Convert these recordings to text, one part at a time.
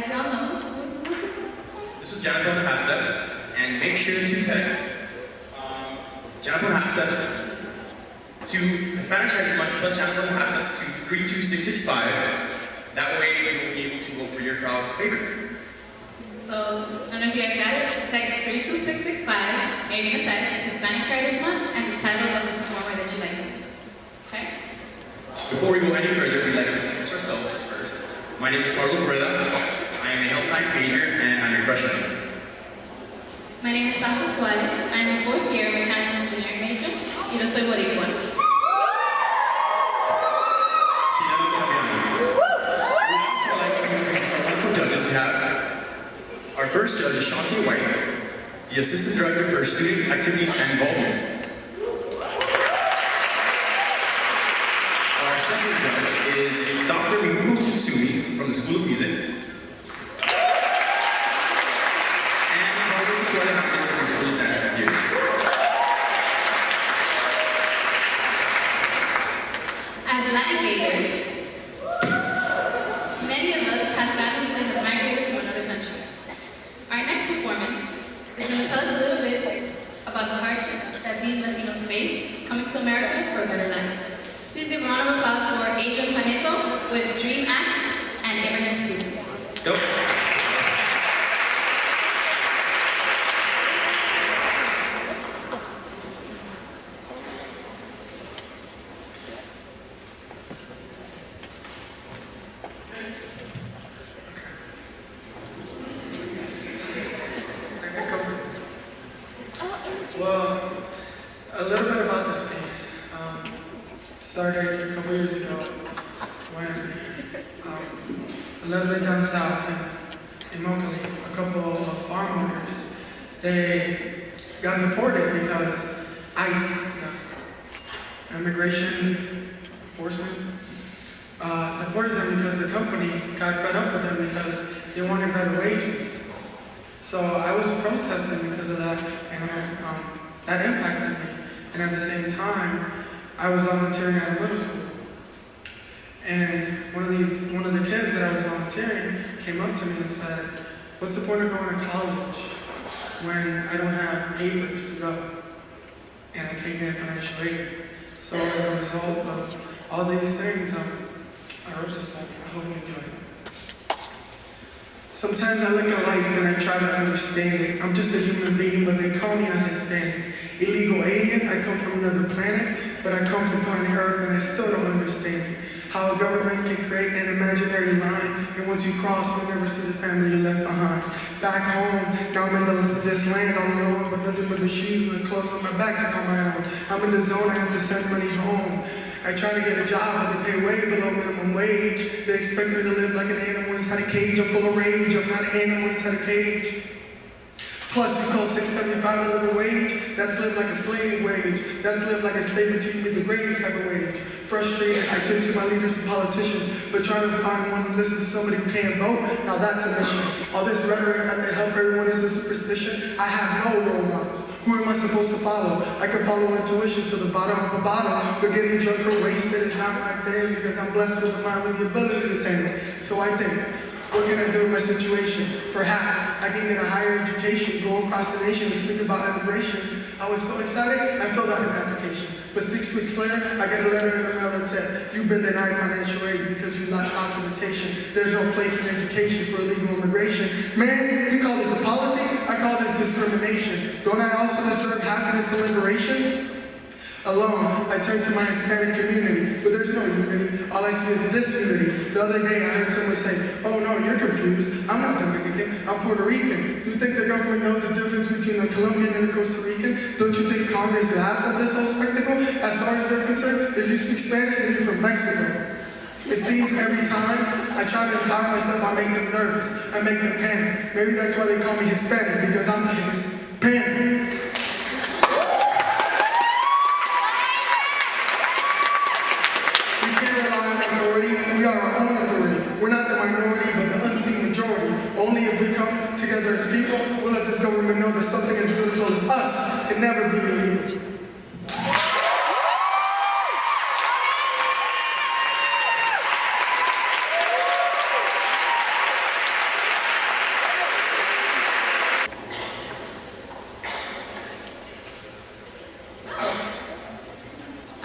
as y'all know, who's just This is Jonathan on the Half Steps, and make sure to text Jonathan on the Half Steps to Hispanic Charity Month plus Jonathan on the Half Steps to 32665. That way you'll be able to vote for your crowd favorite. So, I don't know if you guys got it. Text 32665, and you're going to text Hispanic Heritage Month and the title of the performer that you like most. Okay? Before we go any further, we'd like to introduce ourselves first. My name is Carlos Rueda. I am a health science major, and I'm a freshman. My name is Sasha Suarez. I am a fourth year mechanical engineering major. Y yo soy boricua. We'd also like to introduce our wonderful judges. We have our first judge is Shantae White, the Assistant Director for Student Activities and Involvement. Our second judge is Dr. Mihuko Tsutsui from the School of Music. And Carlos Usuaria from the School of Dance and Theater. As litigators, many of us have family that have migrated from another country. Our next performance is going to tell us a little bit about the hardships that these Latinos face coming to America for a better life. Please give a round of applause for HHM Paneto with Dream Act and Immigrant Students. Let's go. Well, a little bit about this piece. Started a couple years ago when a little bit down south in Immokalee, a couple of farm workers, they got deported because ICE, the immigration enforcement, deported them because the company got fed up with them because they wanted better wages. So I was protesting because of that, and that impacted me. And at the same time, I was volunteering at a middle school. And one of the kids that I was volunteering came up to me and said, "What's the point of going to college when I don't have papers to go? And I can't get financial aid." So as a result of all these things, I wrote this book. I hope you enjoy it. Sometimes I look at life and I try to understand it. I'm just a human being, but they call me a Hispanic. Illegal alien, I come from another planet, but I come from planet Earth and I still don't understand it. How a government can create an imaginary line, and once you cross, you'll never see the family you left behind. Back home, now I'm in this land on my own, but nothing but the shoes and the clothes on my back to call my own. I'm in the zone, I have to send money home. I try to get a job, but they pay way below minimum wage. They expect me to live like an animal inside a cage. I'm full of rage, I'm not an animal inside a cage. Plus, you call $6.75 a living wage? That's live like a slave wage. That's live like a slave until you meet the grave type of wage. Frustrated, I turn to my leaders and politicians, but trying to find one who listens to somebody who can't vote, now that's a mission. All this rhetoric that they help everyone is a superstition. I have no role models. Who am I supposed to follow? I can follow intuition to the bottom of a bottle, but getting drunk or wasted is not my thing because I'm blessed with a mind with the ability to think. So I think, what can I do in my situation? Perhaps I can get a higher education, go across the nation and speak about immigration. I was so excited, I filled out an application. But 6 weeks later, I got a letter in the mail that said, "You've been denied financial aid because you lack documentation. There's no place in education for illegal immigration." Man, you call this a policy? I call this discrimination. Don't I also deserve happiness and liberation? Alone, I turn to my Hispanic community, but there's no unity. All I see is disunity. The other day, I heard someone say, "Oh no, you're confused. I'm not Dominican, I'm Puerto Rican." Do you think the government knows the difference between a Colombian and a Costa Rican? Don't you think Congress laughs at this whole spectacle? As far as they're concerned, if you speak Spanish, then you're from Mexico. It seems every time I try to empower myself, I make them nervous. I make them panic. Maybe that's why they call me Hispanic, because I'm Hispanic. We are our own authority. We're not the minority, but the unseen majority. Only if we come together as people, we'll let this government know that something as beautiful as us can never be illegal.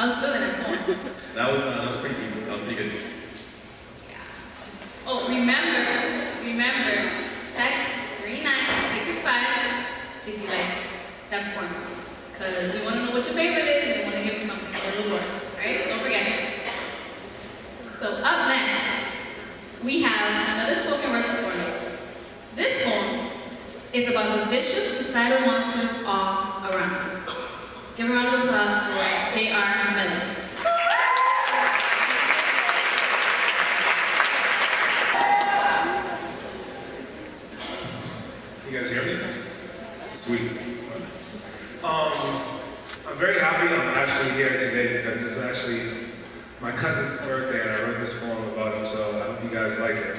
I was feeling that poem. That was pretty deep. That was pretty good. Yeah. Oh, remember, text 39665 if you like that performance. Because we want to know what your favorite is and we want to give you something a little more, right? Don't forget. So up next, we have another spoken word performance. This poem is about the vicious societal monsters all around us. Give a round of applause for J.R. Miller. You guys hear me? Sweet. I'm very happy I'm actually here today because this is actually my cousin's birthday and I wrote this poem about him, so I hope you guys like it.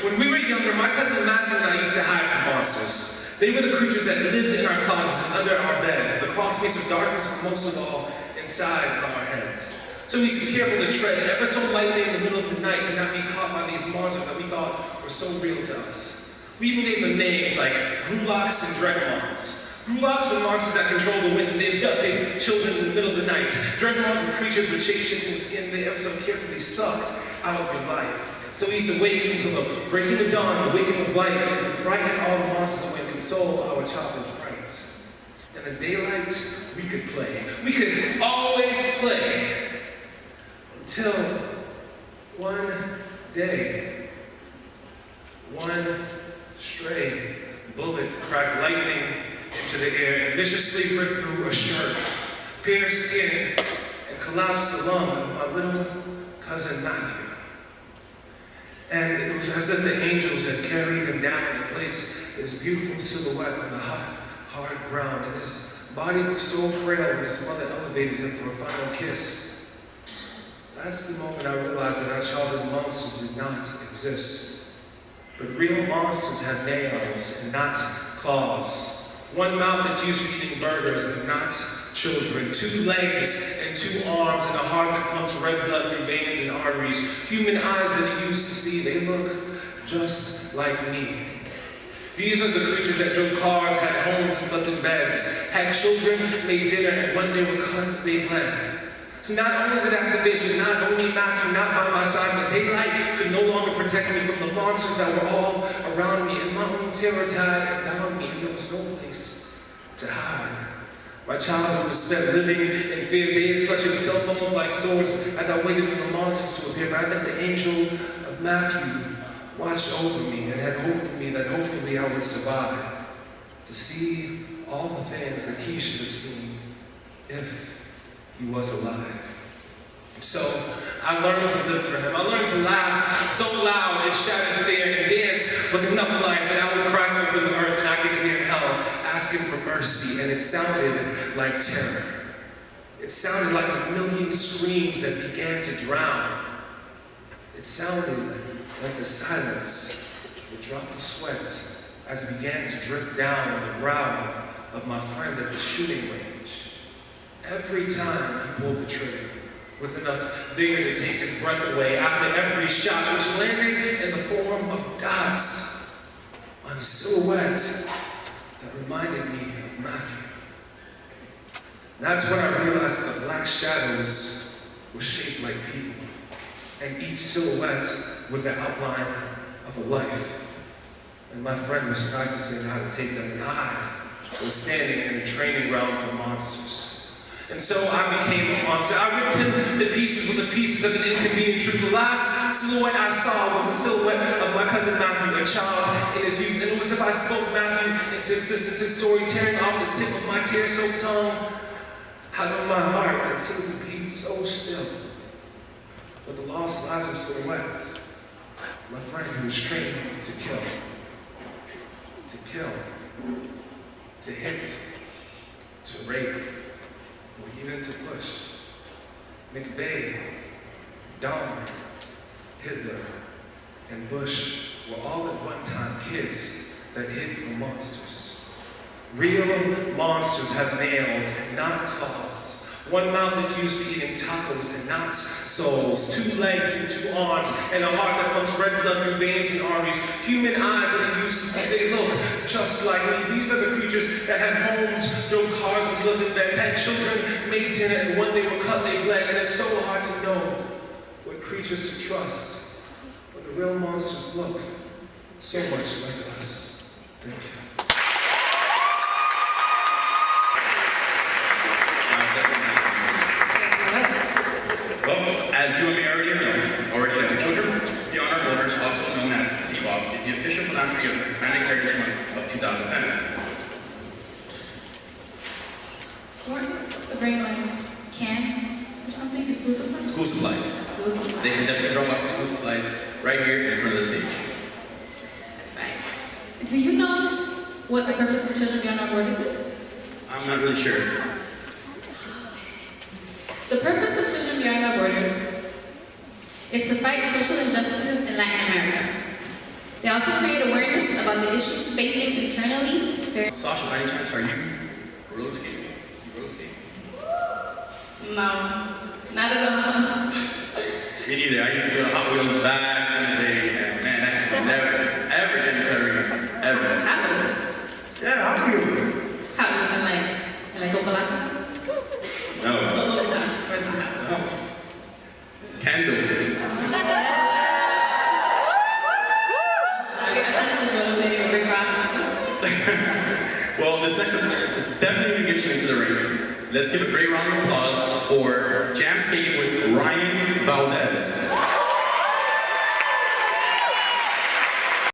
When we were younger, my cousin Matthew and I used to hide from monsters. They were the creatures that lived in our closets and under our beds, the crawl space of darkness, but most of all, inside of our heads. So we used to be careful to tread ever so lightly in the middle of the night to not be caught by these monsters that we thought were so real to us. We even gave them names like Gruloks and Dregamons. Gruloks were monsters that control the wind and they abducted children in the middle of the night. Dregamons were creatures with shape-shifting skin they ever so carefully sucked out of your life. So we used to wait until the breaking of dawn, the waking of light, and would frighten all the monsters away and console our childhood frights. In the daylight, we could play. We could always play. Until one day, one stray bullet cracked lightning into the air and viciously ripped through a shirt, pierced skin, and collapsed the lung of my little cousin Matthew. And it was as if the angels had carried him down and placed his beautiful silhouette on the hot, hard ground. And his body looked so frail when his mother elevated him for a final kiss. That's the moment I realized that our childhood monsters did not exist. But real monsters have nails and not claws. One mouth that's used for eating burgers and not children. 2 legs and 2 arms and a heart that pumps red blood through veins and arteries. Human eyes that he used to see, they look just like me. These are the creatures that drove cars, had homes and slept in beds, had children, made dinner, and when they were cut, they bled. So not only did I have to face with not only Matthew not by my side, but daylight could no longer protect me from the monsters that were all around me, and my own terror tied and bound me, and there was no place to hide. My childhood was spent living in fear, days clutching cell phones like swords as I waited for the monsters to appear. But I think the angel of Matthew watched over me and had hope for me that hopefully I would survive to see all the things that he should have seen if he was alive. So I learned to live for him. I learned to laugh so loud it shattered fear and dance with enough life that I would crack open the earth and I could hear hell asking for mercy, and it sounded like terror. It sounded like a million screams that began to drown. It sounded like the silence, the drop of sweat as it began to drip down on the brow of my friend at the shooting range. Every time he pulled the trigger, with enough vigor to take his breath away after every shot, which landed in the form of dots on a silhouette that reminded me of Matthew. That's when I realized that the black shadows were shaped like people, and each silhouette was the outline of a life. And my friend was practicing how to take them, and I was standing in a training ground for monsters. And so I became a monster. I ripped him to pieces with the pieces of an inconvenient truth. The last silhouette I saw was the silhouette of my cousin Matthew, a child in his youth. And it was as if I spoke Matthew into existence, his story tearing off the tip of my tear-soaked tongue out of my heart that seemed to beat so still. With the lost lives of silhouettes, my friend who was training to kill, to hit, to rape, or even to push. McVeigh, Dahmer, Hitler, and Bush were all at one time kids that hid from monsters. Real monsters have nails and not claws. One mouth that's used to eating tacos and not souls. 2 legs and 2 arms, and a heart that pumps red blood through veins and arteries. Human eyes that are used to see, they look just like me. These are the creatures that had homes, drove cars and slept in beds, had children, made dinner, and one day were cut, they bled. And it's so hard to know what creatures to trust. But the real monsters look so much like us. Thank you. Well, as you and me already know, Children Beyond Our Borders, also known as CBOB, is the official philanthropy of the Hispanic Heritage Month of 2010. What's the brand like? Cans or something? School supplies? School supplies. School supplies. They can definitely drop off the school supplies right here in front of the stage. That's right. Do you know what the purpose of Children Beyond Our Borders is? I'm not really sure. The purpose of Children Beyond Our Borders is to fight social injustices in Latin America. They also create awareness about the issues facing internally disparate. Sasha, by any chance, are you roller skating? You roller skate? No, not at all. Me neither. I used to go to Hot Wheels back in the day, and man, I could never, ever get into a ring. Ever. Hot Wheels? Yeah, Hot Wheels. Hot Wheels and like Opalaka? No. Over time. No. Candle. Sorry, I thought she was rollerblading or Rick Ross. Well, this next performance is definitely going to get you into the ring. Let's give a great round of applause for jam skating with Ryan Valdez.